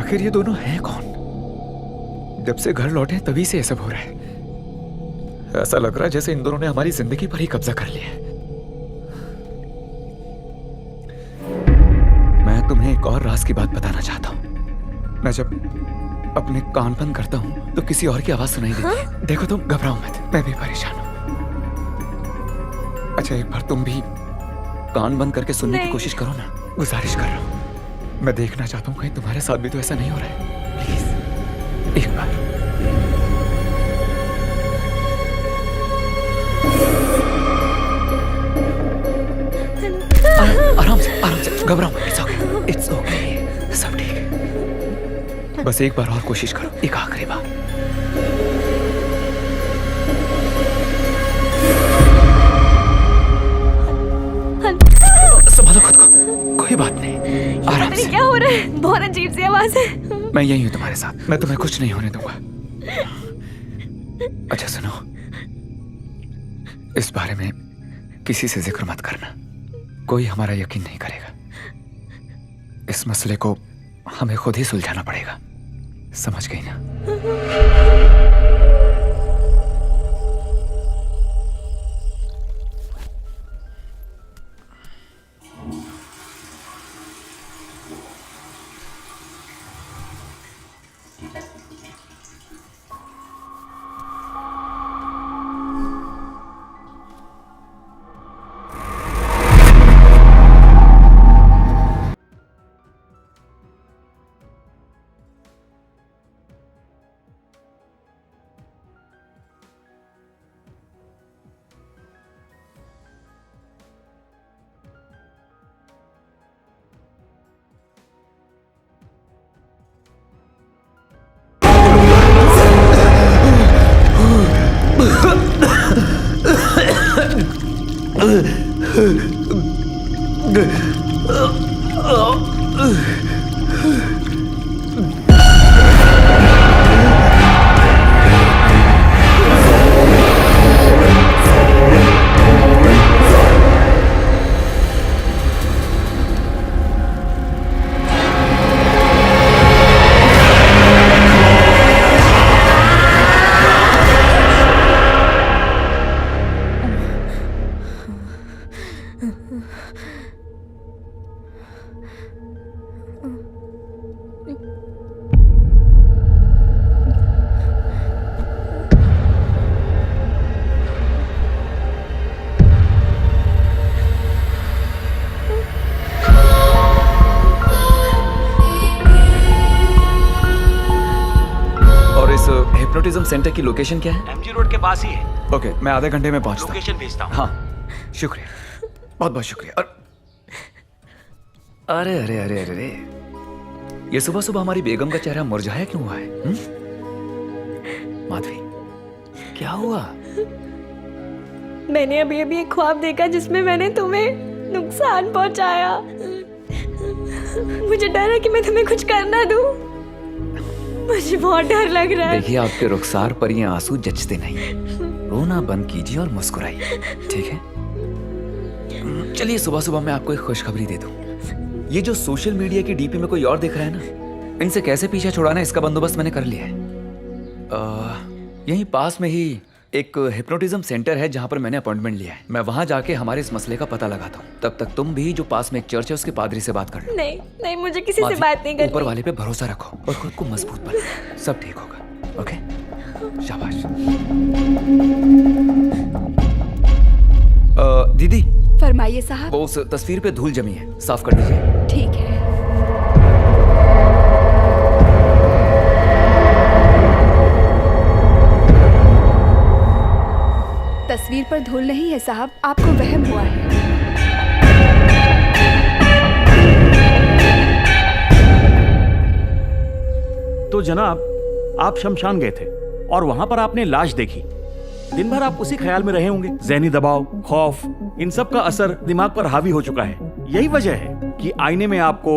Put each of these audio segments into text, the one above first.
आखिर ये दोनों हैं कौन? जब से घर लौटे तभी से ये सब हो रहा है। ऐसा लग रहा है जैसे इन दोनों ने हमारी जिंदगी पर ही कब्जा कर लिया है। मैं तुम्हें एक और राज की बात बताना चाहता हूँ। मैं जब अपने कान बंद करता हूँ तो किसी और की आवाज सुनाई देती है। देखो तुम घबराओ मत, मैं भी परेशान हूँ। अच्छा एक बार तुम भी कान बंद करके सुनने की कोशिश करो ना, गुजारिश कर रहा हूँ। मैं देखना चाहता हूँ कहीं तुम्हारे साथ भी तो ऐसा नहीं हो रहा है। प्लीज एक बार। आराम से घबराओ मत। इट्स ओके, सब ठीक है। बस एक बार और कोशिश करो, एक आखिरी बार। संभालो खुद को, कोई बात नहीं, आराम से। क्या हो रहा है? बहुत अजीब सी आवाज है। मैं यही हूँ तुम्हारे साथ, मैं तुम्हें कुछ नहीं होने दूंगा। अच्छा सुनो, इस बारे में किसी से जिक्र मत करना, कोई हमारा यकीन नहीं करेगा। इस मसले को हमें खुद ही सुलझाना पड़ेगा, समझ गई ना? हिप्नोटिज्म सेंटर की लोकेशन क्या है? एमजी रोड के पास ही है। ओके, मैं आधे घंटे में पहुंचता हूं। लोकेशन भेजता हूं। हाँ, शुक्रिया, बहुत बहुत शुक्रिया। अरे अरे अरे अरे अरे, ये सुबह सुबह हमारी बेगम का चेहरा मुरझाया क्यों हुआ है? माधवी, क्या हुआ? मैंने अभी अभी एक ख्वाब देखा जिसमें मैंने तुम्हें नुकसान पहुंचाया। मुझे डर है कि मैं तुम्हें कुछ कर ना दूं। मुझे बहुत डर लग रहा है। देखिए, आपके रुखसार पर ये आंसू जचते नहीं। रोना बंद कीजिए और मुस्कुराइए, ठीक है? चलिए, सुबह सुबह मैं आपको एक खुशखबरी दे दूं। ये जो सोशल मीडिया की डीपी में कोई और दिख रहा है ना, इनसे कैसे पीछा छुड़ाना इसका बंदोबस्त मैंने कर लिया है। यहीं पास में ही एक हिप्नोटिज्म सेंटर है जहां पर मैंने अपॉइंटमेंट लिया है। मैं वहां जाके हमारे इस मसले का पता लगाता हूँ। तब तक तुम भी जो पास में एक चर्च है उसके पादरी से बात कर लो। नहीं नहीं, मुझे किसी से बात नहीं करनी। ऊपर वाले पे भरोसा रखो और खुद को मजबूत बनाओ, सब ठीक होगा। ओके, शाबाश। दीदी, फरमाइए साहब। वो उस तस्वीर पे धूल जमी है, साफ कर दीजिए। ठीक है। तस्वीर पर धूल नहीं है साहब, आपको वहम हुआ है। तो जनाब, आप शमशान गए थे और वहां पर आपने लाश देखी। दिन भर आप उसी ख्याल में रहे होंगे। ज़हनी दबाव, खौफ, इन सब का असर दिमाग पर हावी हो चुका है। यही वजह है कि आईने में आपको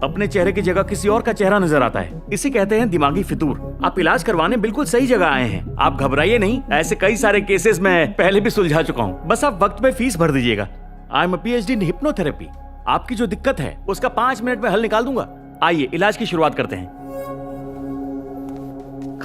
अपने चेहरे की जगह किसी और का चेहरा नजर आता है। इसे कहते हैं दिमागी फितूर। आप इलाज करवाने बिल्कुल सही जगह आए हैं। आप घबराइए नहीं, ऐसे कई सारे केसेस मैं पहले भी सुलझा चुका हूँ। बस आप वक्त पे फीस भर दीजिएगा। I am PhD in hypnotherapy. आपकी जो दिक्कत है उसका 5 मिनट में हल निकाल दूंगा। आइए, इलाज की शुरुआत करते हैं।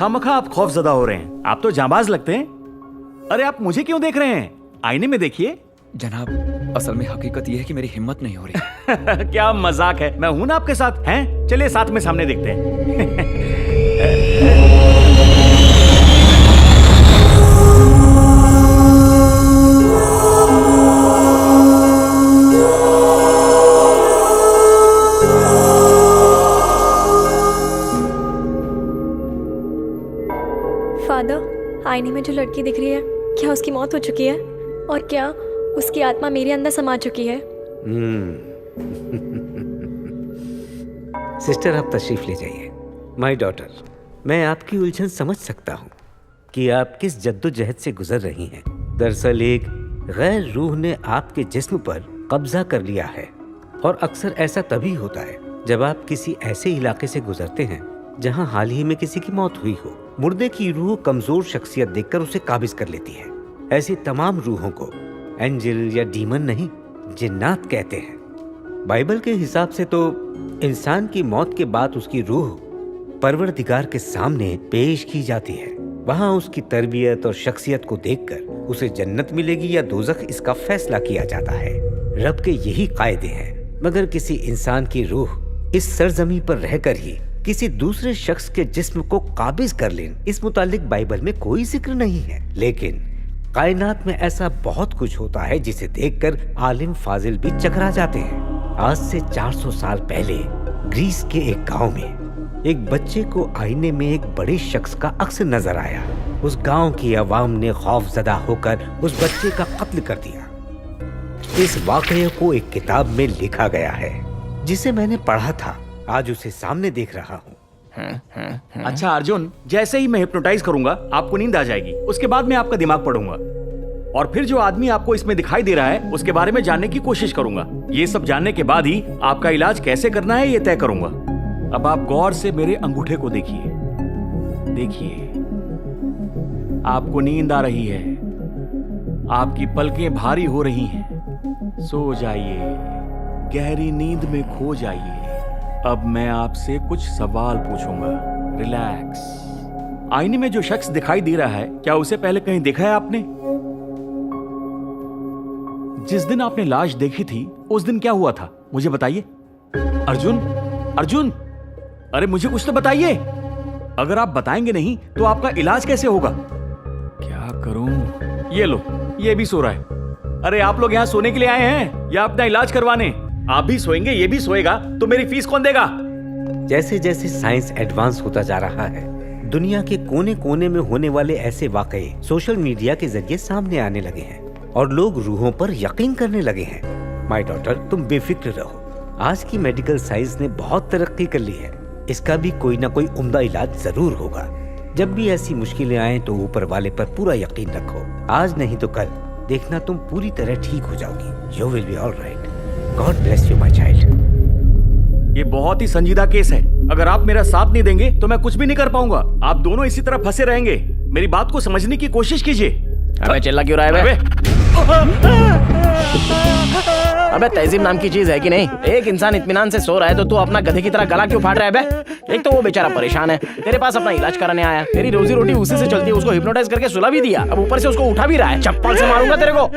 खामखा आप खौफजदा हो रहे हैं। आप तो जांबाज लगते हैं। अरे आप मुझे क्यों देख रहे हैं? आईने में देखिए। जनाब, असल में हकीकत यह है कि मेरी हिम्मत नहीं हो रही। क्या मजाक है, मैं हूं ना आपके साथ। हैं, चलिए साथ में सामने देखते हैं। फादर, आईने में जो लड़की दिख रही है, क्या उसकी मौत हो चुकी है? और क्या उसकी आत्मा मेरे अंदर समा चुकी है? सिस्टर, आप तशरीफ ले जाइए। माय डॉटर, मैं आपकी उलझन समझ सकता हूँ कि आप किस जद्दोजहद से गुजर रही हैं। दरअसल एक गैर रूह ने आपके जिस्म पर कब्जा कर लिया है, और अक्सर ऐसा तभी होता है जब आप किसी ऐसे इलाके से गुजरते हैं जहाँ हाल ही में किसी की मौत हुई हो। मुर्दे की रूह कमजोर शख्सियत देखकर उसे काबिज कर लेती है। ऐसी तमाम रूहों को एंजल या डीमन नहीं, जिन्नात कहते हैं। बाइबल के हिसाब से तो इंसान की मौत के बाद उसकी रूह परवरदिगार के सामने पेश की जाती है। वहाँ उसकी तरबियत और शख्सियत को देखकर उसे जन्नत मिलेगी या दोज़ख, इसका फैसला किया जाता है। रब के यही कायदे हैं। मगर किसी इंसान की रूह इस सरजमी पर रहकर ही किसी दूसरे शख्स के जिस्म को काबिज कर लें, इस मुतालिक बाइबल में कोई जिक्र नहीं है। लेकिन कायनात में ऐसा बहुत कुछ होता है जिसे देखकर आलिम फाजिल भी चकरा जाते हैं। आज से 400 साल पहले ग्रीस के एक गांव में एक बच्चे को आईने में एक बड़े शख्स का अक्स नजर आया। उस गांव की आवाम ने खौफजदा होकर उस बच्चे का कत्ल कर दिया। इस वाकये को एक किताब में लिखा गया है जिसे मैंने पढ़ा था। आज उसे सामने देख रहा हूँ। अच्छा अर्जुन, जैसे ही मैं हिप्नोटाइज करूंगा आपको नींद आ जाएगी। उसके बाद मैं आपका दिमाग पढ़ूंगा और फिर जो आदमी आपको इसमें दिखाई दे रहा है उसके बारे में जानने की कोशिश करूंगा। ये सब जानने के बाद ही आपका इलाज कैसे करना है ये तय करूंगा। अब आप गौर से मेरे अंगूठे को देखिए। देखिए, आपको नींद आ रही है, आपकी पलकें भारी हो रही हैं। सो जाइए, गहरी नींद में खो जाइए। अब मैं आपसे कुछ सवाल पूछूंगा। रिलैक्स। आईने में जो शख्स दिखाई दे रहा है, क्या उसे पहले कहीं देखा है आपने? जिस दिन आपने लाश देखी थी उस दिन क्या हुआ था, मुझे बताइए। अर्जुन, अर्जुन, अरे मुझे कुछ तो बताइए। अगर आप बताएंगे नहीं तो आपका इलाज कैसे होगा? क्या करूं? ये लो, ये भी सो रहा है। अरे आप लोग यहाँ सोने के लिए आए हैं या अपना इलाज करवाने? आप भी सोएंगे, ये भी सोएगा, तो मेरी फीस कौन देगा? जैसे जैसे साइंस एडवांस होता जा रहा है, दुनिया के कोने कोने में होने वाले ऐसे वाकये सोशल मीडिया के जरिए सामने आने लगे हैं और लोग रूहों पर यकीन करने लगे हैं। माय डॉटर, तुम बेफिक्र रहो। आज की मेडिकल साइंस ने बहुत तरक्की कर ली है। इसका भी कोई ना कोई उम्दा इलाज जरूर होगा। जब भी ऐसी मुश्किलें आए तो ऊपर वाले पर पूरा यकीन रखो। आज नहीं तो कल देखना तुम पूरी तरह ठीक हो जाओगी। You will be alright. God bless you my child. ये बहुत ही संजीदा केस है। अगर आप मेरा साथ नहीं देंगे तो मैं कुछ भी नहीं कर पाऊंगा। आप दोनों इसी तरह फंसे रहेंगे। मेरी बात को समझने की कोशिश कीजिए। अबे चिल्ला क्यों रहा है बे? अबे तहजीब नाम की चीज है कि नहीं? एक इंसान इत्मीनान से सो रहा है तो तू अपना गधे की तरह गला क्यों फाड़ रहा है बे? एक तो वो बेचारा परेशान है, तेरे पास अपना इलाज कराने आया। तेरी रोजी रोटी उसी से चलती है। उसको हिप्नोटाइज करके सुला भी दिया, अब ऊपर से उसको उठा भी रहा है। चप्पल से मारूंगा तेरे को।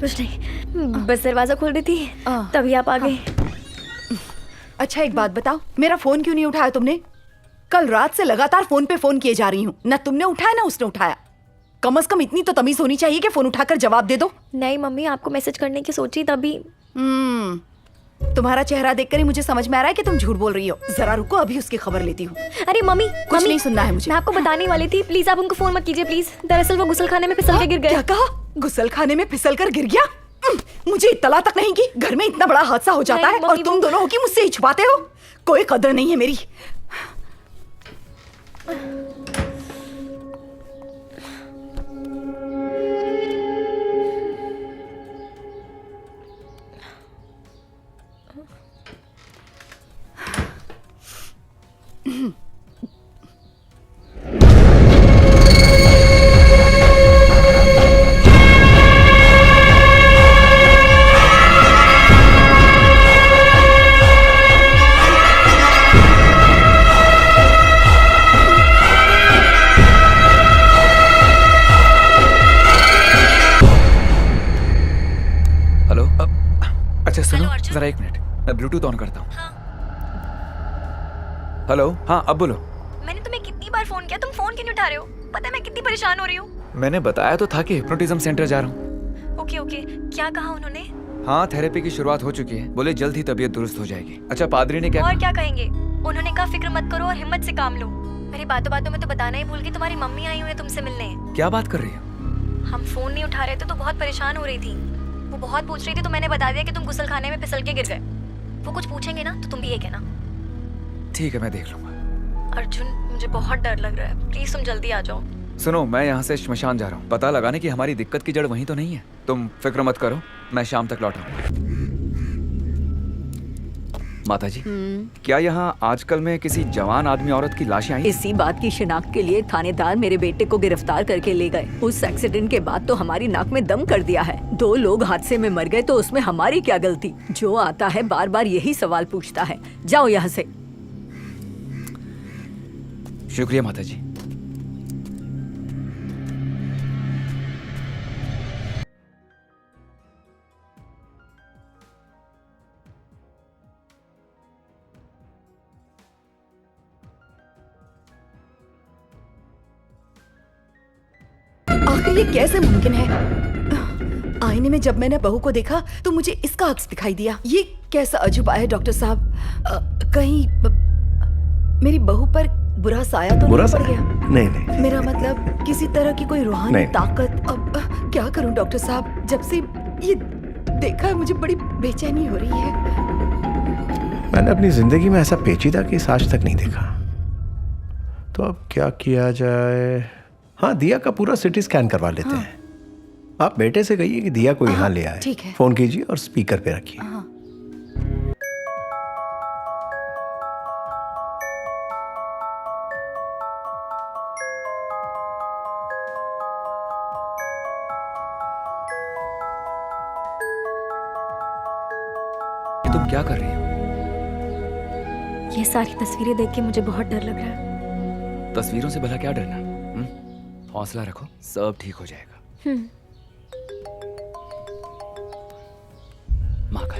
कुछ नहीं, बस दरवाजा खोल रही थी तभी आप आ गए। अच्छा एक बात बताओ, मेरा फोन क्यों नहीं उठाया तुमने? कल रात से लगातार फोन पे फोन किए जा रही हूँ, ना तुमने उठाया ना उसने उठाया। कम से कम इतनी तो तमीज होनी चाहिए कि फोन उठाकर जवाब दे दो। नहीं मम्मी, आपको मैसेज करने की सोची तभी। तुम्हारा चेहरा देखकर ही मुझे समझ में आ रहा है कि तुम झूठ बोल रही हो। जरा रुको, अभी उसकी खबर लेती हूँ। अरे मम्मी, कुछ नहीं सुनना है मुझे। मैं आपको बताने वाली थी, प्लीज आप उनको फोन मत कीजिए प्लीज। दरअसल वो गुस्लखाने में फिसल के गिर गए। क्या कहा? गुस्लखाने में फिसल कर गिर गया? मुझे इत्तला तक नहीं की घर में इतना बड़ा हादसा हो जाता नहीं, है और मम्मी, तुम वो- दोनों हो कि मुझसे ही छुपाते हो। कोई कदर नहीं है मेरी। हेलो अच्छा सुनो जरा एक मिनट, मैं ब्लूटूथ ऑन करता हूँ। हेलो, हाँ अब बोलो। मैंने तुम्हें कितनी बार फोन किया, तुम फोन क्यों नहीं उठा रहे हो? पता है मैं कितनी परेशान हो रही हूँ। मैंने बताया तो था कि हिप्नोटिज्म सेंटर जा रहा हूँ। ओके ओके, क्या कहा उन्होंने? हाँ, थेरेपी की शुरुआत हो चुकी है, बोले जल्द ही तबीयत दुरुस्त हो जाएगी। अच्छा, पादरी ने क्या और क्या कहेंगे? उन्होंने कहा फिक्र मत करो और हिम्मत से काम लो। मेरी बातों बातों में तो बताना ही भूल गई, तुम्हारी मम्मी आई हुई है तुमसे मिलने। क्या बात कर रही हो? हम फोन नहीं उठा रहे थे तो बहुत परेशान हो रही थी। वो बहुत पूछ रही थी तो मैंने बता दिया कि तुम गुसल खाने में फिसल के गिर गए। वो कुछ पूछेंगे ना तो तुम भी ये कहना। ठीक है, मैं देख लूंगा। अर्जुन, मुझे बहुत डर लग रहा है, प्लीज तुम जल्दी आ जाओ। सुनो, मैं यहाँ से श्मशान जा रहा हूँ, पता लगाने की हमारी दिक्कत की जड़ वहीं तो नहीं है। तुम फिक्र मत करो, मैं शाम तक लौट आऊंगा। माता जी, क्या यहाँ आजकल में किसी जवान आदमी औरत की लाशें आई? इसी बात की शिनाख्त के लिए थानेदार मेरे बेटे को गिरफ्तार करके ले गए। उस एक्सीडेंट के बाद तो हमारी नाक में दम कर दिया है। 2 लोग हादसे में मर गए तो उसमें हमारी क्या गलती? जो आता है बार बार यही सवाल पूछता है। जाओ यहाँ से। शुक्रिया माता जी। आखिर ये कैसे मुमकिन है? आईने में जब मैंने बहू को देखा तो मुझे इसका अक्स दिखाई दिया। ये कैसा अजूबा है डॉक्टर साहब? कहीं मेरी बहू पर बुरा साया तो नहीं पड़ गया? नहीं नहीं, मेरा मतलब किसी तरह की कोई रूहानी नहीं। ताकत। अब क्या करूं डॉक्टर साहब? जब से ये देखा है मुझे बड़ी बेचैनी हो रही है। मैंने अपनी जिंदगी में ऐसा पेचीदा केस आज तक नहीं देखा। तो अब क्या किया जाए? हाँ, दिया का पूरा सिटी स्कैन करवा लेते हैं। आप बेटे से कहिए कि दिया को यहाँ ले आए। ठीक है। फोन कीजिए और स्पीकर पे रखिए। तुम क्या कर रही हो? ये सारी तस्वीरें देख के मुझे बहुत डर लग रहा है। तस्वीरों से भला क्या डरना? हौसला रखो, सब ठीक हो जाएगा। माँ का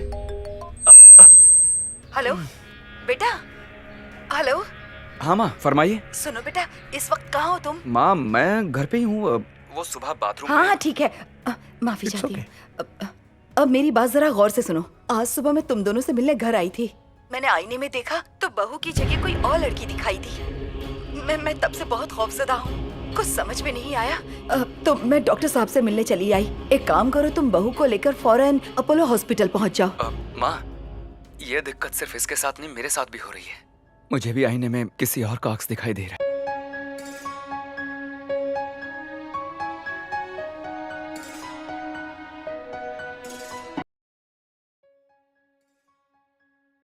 हेलो बेटा। हेलो। हाँ माँ, फरमाइए। सुनो बेटा, इस वक्त कहाँ हो तुम? माँ, मैं घर पे ही हूँ। वो सुबह बाथरूम हाँ हाँ ठीक है। माफी It's चाहती हूँ। अब मेरी बात जरा गौर से सुनो। आज सुबह मैं तुम दोनों से मिलने घर आई थी। मैंने आईने में देखा तो बहू की जगह कोई और लड़की दिखाई दी। मैं तब से बहुत खौफजदा हूँ, कुछ समझ में नहीं आया। तो मैं डॉक्टर साहब से मिलने चली आई। एक काम करो, तुम बहू को लेकर फौरन अपोलो हॉस्पिटल पहुँच जाओ। माँ, ये दिक्कत सिर्फ इसके साथ नहीं, मेरे साथ भी हो रही है। मुझे भी आईने में किसी और का अक्स दिखाई दे रहा है।